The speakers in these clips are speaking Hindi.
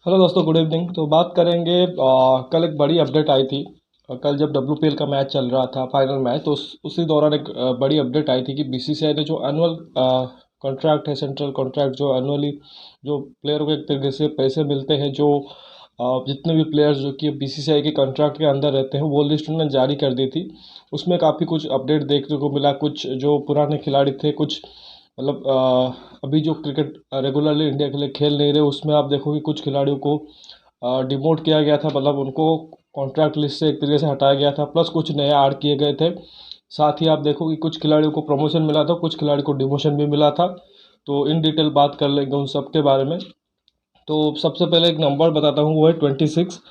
हेलो दोस्तों, गुड इवनिंग। तो बात करेंगे कल एक बड़ी अपडेट आई थी। कल जब डब्ल्यूपीएल का मैच चल रहा था, फाइनल मैच, तो उसी दौरान एक बड़ी अपडेट आई थी कि बीसीसीआई ने जो एनुअल कॉन्ट्रैक्ट है, सेंट्रल कॉन्ट्रैक्ट, जो एनुअली जो प्लेयर को एक तरीके से पैसे मिलते हैं, जो जितने भी प्लेयर्स जो कि बीसीसीआई के कॉन्ट्रैक्ट के अंदर रहते हैं, वो लिस्ट उन्होंने जारी कर दी थी। उसमें काफ़ी कुछ अपडेट देखने को मिला। कुछ जो पुराने खिलाड़ी थे, कुछ मतलब अभी जो क्रिकेट रेगुलरली इंडिया के लिए खेल नहीं रहे, उसमें आप देखो कि कुछ खिलाड़ियों को डिमोट किया गया था, मतलब उनको कॉन्ट्रैक्ट लिस्ट से एक तरीके से हटाया गया था, प्लस कुछ नए ऐड किए गए थे। साथ ही आप देखो कि कुछ खिलाड़ियों को प्रमोशन मिला था, कुछ खिलाड़ी को डिमोशन भी मिला था। तो इन डिटेल बात कर लेंगे उन सब के बारे में। तो सबसे पहले एक नंबर बताता हूँ, वो है 26।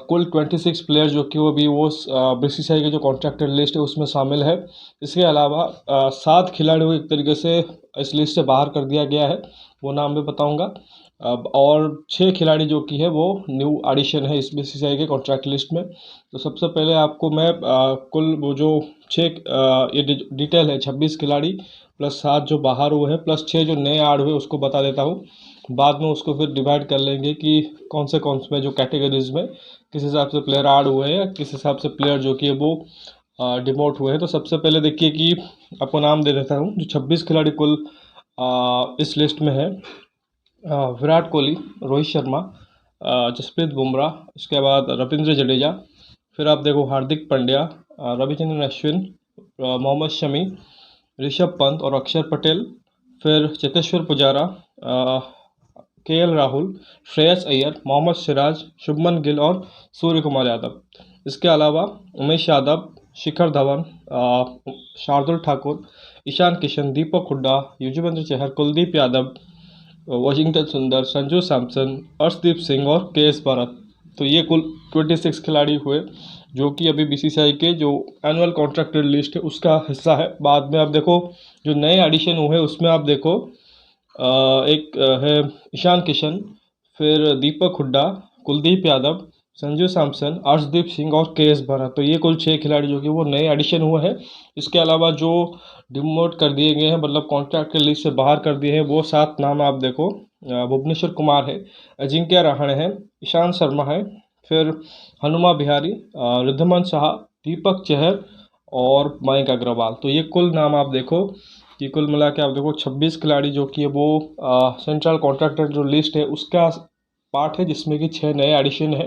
कुल 26 प्लेयर जो कि वो भी वो बीसीसीआई के जो कॉन्ट्रैक्टेड लिस्ट है उसमें शामिल है। इसके अलावा 7 खिलाड़ियों को एक तरीके से इस लिस्ट से बाहर कर दिया गया है, वो नाम मैं बताऊंगा। अब और 6 खिलाड़ी जो कि है वो न्यू एडिशन है इस बीसीसीआई के कॉन्ट्रैक्ट लिस्ट में। तो सबसे पहले आपको मैं कुल वो जो 6 ये डिटेल है, 26 खिलाड़ी प्लस 7 जो बाहर हुए हैं प्लस 6 जो नए ऐड हुए उसको बता देता हूँ। बाद में उसको फिर डिवाइड कर लेंगे कि कौन से में जो कैटेगरीज में किस हिसाब से प्लेयर ऐड हुए हैं या किस हिसाब से प्लेयर जो कि है वो डिमोट हुए हैं। तो सबसे पहले देखिए कि आपको नाम दे देता हूँ। जो 26 खिलाड़ी कुल इस लिस्ट में है, विराट कोहली, रोहित शर्मा, जसप्रीत बुमराह, उसके बाद रविंद्र जडेजा, फिर आप देखो हार्दिक पांड्या, रविचंद्रन अश्विन, मोहम्मद शमी, ऋषभ पंत और अक्षर पटेल, फिर चेतेश्वर पुजारा, केएल राहुल, श्रेयस अय्यर, मोहम्मद सिराज, शुभमन गिल और सूर्य कुमार यादव। इसके अलावा उमेश यादव, शिखर धवन, शार्दुल ठाकुर, ईशान किशन, दीपक हुड्डा, युजवेंद्र चहर, कुलदीप यादव, वॉशिंगटन सुंदर, संजू सैमसन, अर्शदीप सिंह और केएस भारत। तो ये कुल 26 खिलाड़ी हुए जो कि अभी बीसीसीआई के जो एनुअल कॉन्ट्रैक्टेड लिस्ट है उसका हिस्सा है। बाद में आप देखो जो नए एडिशन हुए उसमें आप देखो एक है ईशान किशन, फिर दीपक हुड्डा, कुलदीप यादव, संजू सैमसन, अर्शदीप सिंह और केएस भारत। तो ये कुल 6 खिलाड़ी जो कि वो नए एडिशन हुए हैं। इसके अलावा जो डिमोट कर दिए गए हैं, मतलब कॉन्ट्रैक्ट के लिस्ट से बाहर कर दिए हैं, वो 7 नाम आप देखो। भुवनेश्वर कुमार है, अजिंक्य रहाणे है, ईशांत शर्मा है, फिर हनुमा विहारी, रिद्धमान शाह, दीपक चहर और मयंक अग्रवाल। तो ये कुल नाम आप देखो कि कुल मिला के आप देखो 26 खिलाड़ी जो कि वो सेंट्रल कॉन्ट्रैक्टर जो लिस्ट है उसका पार्ट है, जिसमें कि 6 नए एडिशन है।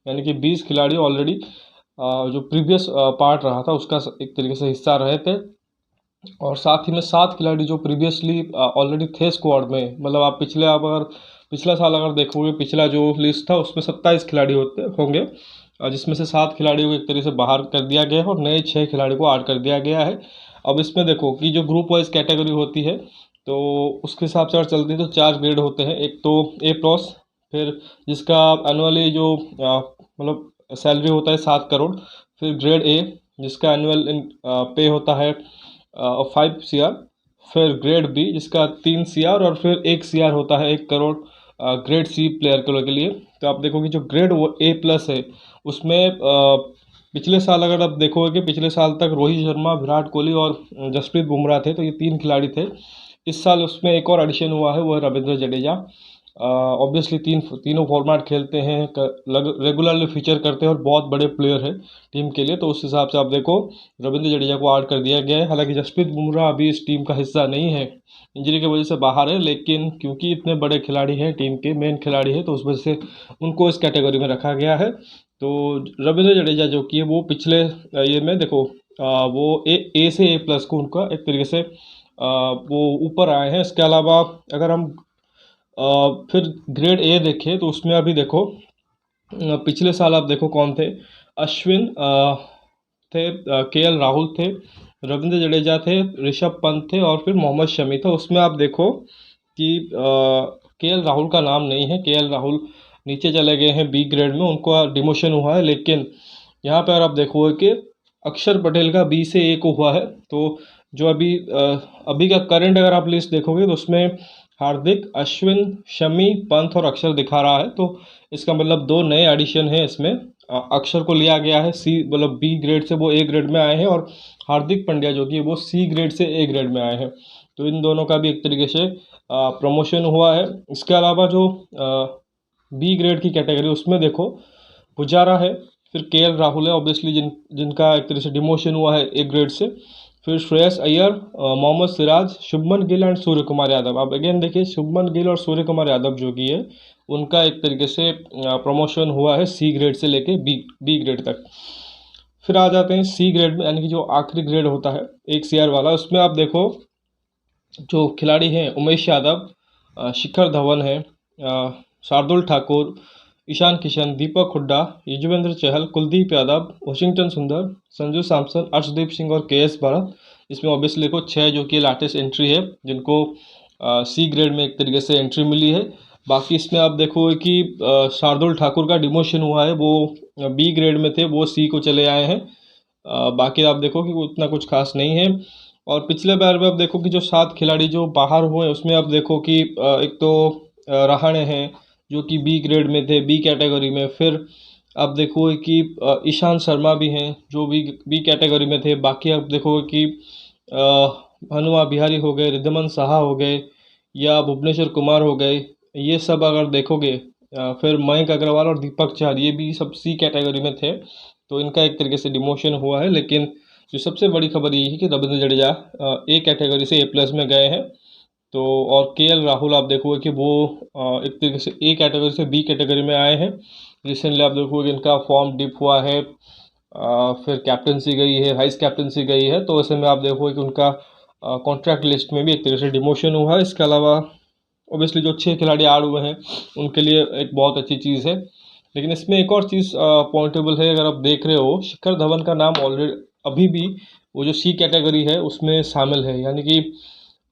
यानी कि 20 खिलाड़ी ऑलरेडी जो प्रीवियस पार्ट रहा था उसका एक तरीके से हिस्सा रहे थे। और साथ ही में 7 खिलाड़ी जो प्रीवियसली ऑलरेडी थे स्क्वाड में, मतलब आप पिछला साल अगर देखोगे, पिछला जो लिस्ट था उसमें 27 खिलाड़ी होते होंगे, जिसमें से 7 खिलाड़ियों को एक तरीके से बाहर कर दिया गया है और नए 6 खिलाड़ी को ऐड कर दिया गया है। अब इसमें देखो कि जो ग्रुप वाइज कैटेगरी होती है, तो उसके हिसाब से अगर चलती है तो 4 ग्रेड होते हैं। एक तो ए प्लस, फिर जिसका एनुअली जो मतलब सैलरी होता है 7 करोड़। फिर ग्रेड ए, जिसका एनुअल पे होता है 5 CR। फिर ग्रेड बी जिसका 3 CR और फिर 1 CR होता है, 1 करोड़ ग्रेड सी प्लेयर के लिए। तो आप देखो कि जो ग्रेड वो ए प्लस है उसमें पिछले साल अगर आप देखोगे कि पिछले साल तक रोहित शर्मा, विराट कोहली और जसप्रीत बुमराह थे, तो ये 3 खिलाड़ी थे। इस साल उसमें एक और एडिशन हुआ है, वो है रविंद्र जडेजा। ऑब्वियसली तीनों फॉर्मेट खेलते हैं, रेगुलरली फीचर करते हैं और बहुत बड़े प्लेयर हैं टीम के लिए। तो उस हिसाब से आप देखो रविंद्र जडेजा को ऐड कर दिया गया है। हालांकि जसप्रीत बुमराह अभी इस टीम का हिस्सा नहीं है, इंजरी की वजह से बाहर है, लेकिन क्योंकि इतने बड़े खिलाड़ी हैं, टीम के मेन खिलाड़ी हैं, तो उस वजह से उनको इस कैटेगरी में रखा गया है। तो रविंद्र जडेजा जो कि है वो पिछले ये में देखो वो ए से ए प्लस को उनका एक तरीके से वो ऊपर आए हैं। इसके अलावा अगर हम फिर ग्रेड ए देखें तो उसमें अभी देखो पिछले साल आप देखो कौन थे। अश्विन थे, केएल राहुल थे, रविंद्र जडेजा थे, ऋषभ पंत थे और फिर मोहम्मद शमी था। उसमें आप देखो कि केएल राहुल का नाम नहीं है। केएल राहुल नीचे चले गए हैं बी ग्रेड में, उनको डिमोशन हुआ है। लेकिन यहाँ पर आप देखोगे कि अक्षर पटेल का बी से ए को हुआ है। तो जो अभी का करंट अगर आप लिस्ट देखोगे तो उसमें हार्दिक, अश्विन, शमी, पंत और अक्षर दिखा रहा है। तो इसका मतलब 2 नए एडिशन है इसमें। अक्षर को लिया गया है सी, मतलब बी ग्रेड से वो ए ग्रेड में आए हैं, और हार्दिक पांड्या जो कि वो सी ग्रेड से ए ग्रेड में आए हैं। तो इन दोनों का भी एक तरीके से प्रमोशन हुआ है। इसके अलावा जो बी ग्रेड की कैटेगरी उसमें देखो पुजारा है, फिर केएल राहुल है ऑब्वियसली जिनका एक तरह से डिमोशन हुआ है एक ग्रेड से, फिर श्रेयस अय्यर, मोहम्मद सिराज, शुभमन गिल एंड सूर्य कुमार यादव। अब अगेन देखिए शुभमन गिल और सूर्य कुमार यादव जो कि है उनका एक तरीके से प्रमोशन हुआ है सी ग्रेड से लेके बी ग्रेड तक। फिर आ जाते हैं सी ग्रेड में, यानी कि जो आखिरी ग्रेड होता है एक सीआर वाला, उसमें आप देखो जो खिलाड़ी हैं उमेश यादव, शिखर धवन है, शार्दुल ठाकुर, ईशान किशन, दीपक हुड्डा, युजवेंद्र चहल, कुलदीप यादव, वॉशिंगटन सुंदर, संजू सैमसन, अर्शदीप सिंह और के एस भरत। इसमें ऑब्वियसली देखो 6 जो कि लाटेस्ट एंट्री है जिनको सी ग्रेड में एक तरीके से एंट्री मिली है। बाकी इसमें आप देखो कि शार्दुल ठाकुर का डिमोशन हुआ है, वो बी ग्रेड में थे, वो सी को चले आए हैं। बाकी आप देखो कि उतना कुछ खास नहीं है। और पिछले बार में आप देखो कि जो 7 खिलाड़ी जो बाहर हुए उसमें आप देखो कि एक तो रहाणे हैं जो कि बी ग्रेड में थे, बी कैटेगरी में। फिर आप देखो कि ईशांत शर्मा भी हैं जो बी कैटेगरी में थे। बाकी आप देखो कि हनुमा बिहारी हो गए, रिद्धमन साहा हो गए या भुवनेश्वर कुमार हो गए, ये सब अगर देखोगे फिर मयंक अग्रवाल और दीपक चहर ये भी सब सी कैटेगरी में थे, तो इनका एक तरीके से डिमोशन हुआ है। लेकिन जो सबसे बड़ी खबर ये है कि रविंद्र जडेजा ए कैटेगरी से ए प्लस में गए हैं। तो और केएल राहुल आप देखोगे कि वो एक तरीके से ए कैटेगरी से बी कैटेगरी में आए हैं। रिसेंटली आप देखोगे इनका फॉर्म डिप हुआ है, फिर कैप्टनसी गई है, वाइस कैप्टनसी गई है, तो ऐसे में आप देखोगे कि उनका कॉन्ट्रैक्ट लिस्ट में भी एक तरीके से डिमोशन हुआ है। इसके अलावा ऑब्वियसली जो 6 खिलाड़ी आड़ हुए हैं उनके लिए एक बहुत अच्छी चीज़ है। लेकिन इसमें एक और चीज़ पॉइंटेबल है, अगर आप देख रहे हो शिखर धवन का नाम ऑलरेडी अभी भी वो जो सी कैटेगरी है उसमें शामिल है, यानी कि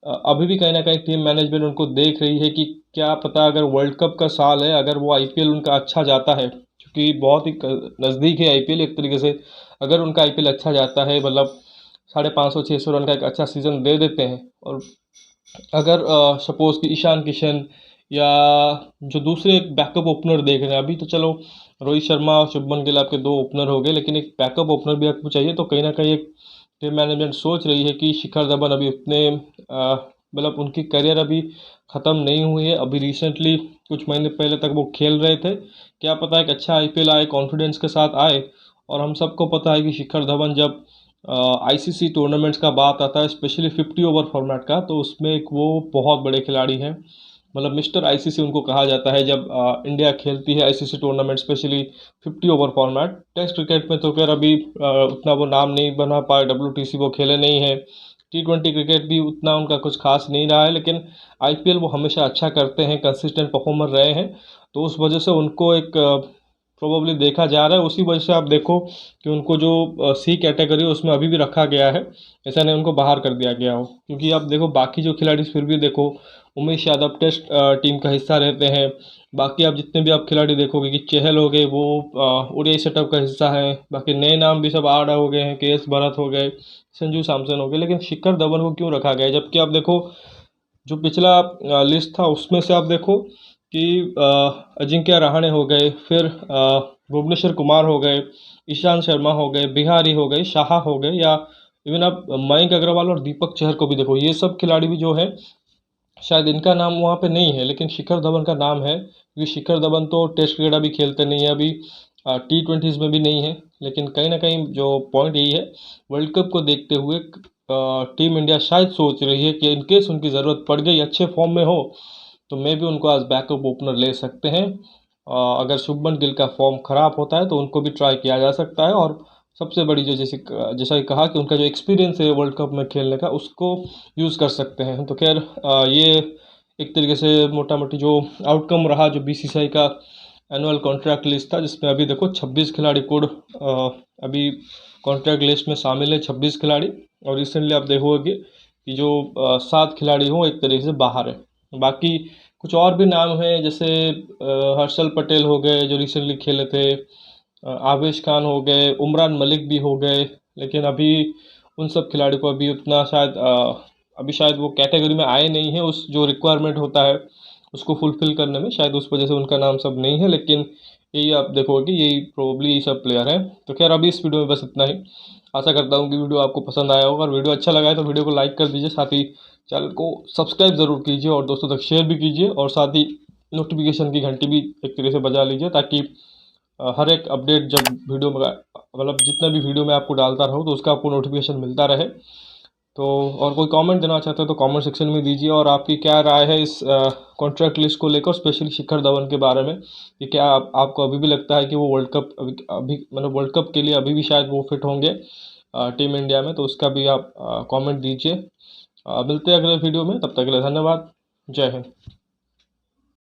अभी भी कहीं ना कहीं टीम मैनेजमेंट उनको देख रही है कि क्या पता अगर वर्ल्ड कप का साल है, अगर वो आईपीएल उनका अच्छा जाता है, क्योंकि बहुत ही नज़दीक है आईपीएल एक तरीके से, अगर उनका आईपीएल अच्छा जाता है मतलब 550-600 रन का एक अच्छा सीज़न दे देते हैं, और अगर सपोज़ कि ईशान किशन या जो दूसरे बैकअप ओपनर देख रहे हैं, अभी तो चलो रोहित शर्मा और शुभमन गिल आपके 2 ओपनर हो गए, लेकिन एक बैकअप ओपनर भी आपको चाहिए, तो कहीं ना कहीं एक टीम मैनेजमेंट सोच रही है कि शिखर धवन अभी उतने मतलब उनकी करियर अभी ख़त्म नहीं हुई है, अभी रिसेंटली कुछ महीने पहले तक वो खेल रहे थे, क्या पता एक अच्छा आईपीएल आए, कॉन्फिडेंस के साथ आए। और हम सबको पता है कि शिखर धवन जब आईसीसी टूर्नामेंट्स का बात आता है, स्पेशली 50 ओवर फॉर्मेट का, तो उसमें एक वो बहुत बड़े खिलाड़ी हैं, मतलब मिस्टर आईसीसी उनको कहा जाता है। जब इंडिया खेलती है ICC tournament specially 50 over format, test cricket में तो खैर अभी उतना वो नाम नहीं बना पाए, डब्ल्यूटीसी वो खेले नहीं है, टी20 क्रिकेट भी उतना उनका कुछ खास नहीं रहा है, लेकिन आईपीएल वो हमेशा अच्छा करते हैं, कंसिस्टेंट परफॉर्मर रहे हैं, तो उस वजह से उनको एक प्रोबेबली देखा जा रहा है। उसी वजह से आप देखो कि उनको जो सी कैटेगरी है उसमें अभी भी रखा गया है, ऐसा नहीं उनको बाहर कर दिया गया हो, क्योंकि आप देखो बाकी जो खिलाड़ी फिर भी देखो उमेश यादव टेस्ट टीम का हिस्सा रहते हैं। बाकी आप जितने भी आप खिलाड़ी देखोगे कि चहल हो गए वो ओडीआई सेटअप का हिस्सा है, बाकी नए नाम भी सब आ रहे हो गए हैं, के एस भरत हो गए, संजू सैमसन हो गए, लेकिन शिखर धवन को क्यों रखा गया है? जबकि आप देखो जो पिछला लिस्ट था उसमें से आप देखो कि अजिंक्य रहाणे हो गए, फिर भुवनेश्वर कुमार हो गए, ईशांत शर्मा हो गए, बिहारी हो गए, शाह हो गए, या इवन आप मयंक अग्रवाल और दीपक चहर को भी देखो, ये सब खिलाड़ी भी जो है शायद इनका नाम वहाँ पे नहीं है, लेकिन शिखर धवन का नाम है, क्योंकि शिखर धवन तो टेस्ट क्रिकेट अभी खेलते नहीं है, अभी टी20s में भी नहीं है। लेकिन कहीं ना कहीं जो पॉइंट यही है, वर्ल्ड कप को देखते हुए टीम इंडिया शायद सोच रही है कि इनकेस उनकी ज़रूरत पड़ गई, अच्छे फॉर्म में हो, तो मे भी उनको आज बैकअप ओपनर ले सकते हैं। अगर शुभमन गिल का फॉर्म ख़राब होता है तो उनको भी ट्राई किया जा सकता है, और सबसे बड़ी जो जैसा कि कहा कि उनका जो एक्सपीरियंस है वर्ल्ड कप में खेलने का उसको यूज़ कर सकते हैं। तो खैर ये एक तरीके से मोटा मोटी जो आउटकम रहा जो बीसीसीआई का एनुअल कॉन्ट्रैक्ट लिस्ट था, जिसमें अभी देखो 26 खिलाड़ी कोड अभी कॉन्ट्रैक्ट लिस्ट में शामिल है, 26 खिलाड़ी। और रिसेंटली आप देखोगे कि जो 7 खिलाड़ी हों एक तरीके से बाहर है। बाकी कुछ और भी नाम हैं, जैसे हर्षल पटेल हो गए जो रिसेंटली खेले थे, आवेश खान हो गए, उमरान मलिक भी हो गए, लेकिन अभी उन सब खिलाड़ियों को अभी उतना शायद अभी शायद वो कैटेगरी में आए नहीं हैं, उस जो रिक्वायरमेंट होता है उसको फुलफ़िल करने में, शायद उस वजह से उनका नाम सब नहीं है। लेकिन यही आप देखोगे कि यही प्रोबेबली यही सब प्लेयर हैं। तो खैर अभी इस वीडियो में बस इतना ही। आशा करता हूँ कि वीडियो आपको पसंद आया होगा, और वीडियो अच्छा लगा है तो वीडियो को लाइक कर दीजिए, साथ ही चैनल को सब्सक्राइब ज़रूर कीजिए और दोस्तों तक शेयर भी कीजिए, और साथ ही नोटिफिकेशन की घंटी भी एक तरह से बजा लीजिए, ताकि हर एक अपडेट जब वीडियो में मतलब जितना भी वीडियो मैं आपको डालता रहूँ तो उसका आपको नोटिफिकेशन मिलता रहे। तो और कोई कमेंट देना चाहते हो तो कमेंट सेक्शन में दीजिए, और आपकी क्या राय है इस कॉन्ट्रैक्ट लिस्ट को लेकर, स्पेशली शिखर धवन के बारे में, कि क्या आपको अभी भी लगता है कि वो वर्ल्ड कप अभी मतलब वर्ल्ड कप के लिए अभी भी शायद वो फिट होंगे टीम इंडिया में? तो उसका भी आप कमेंट दीजिए। मिलते हैं अगले वीडियो में, तब तक के लिए धन्यवाद। जय हिंद।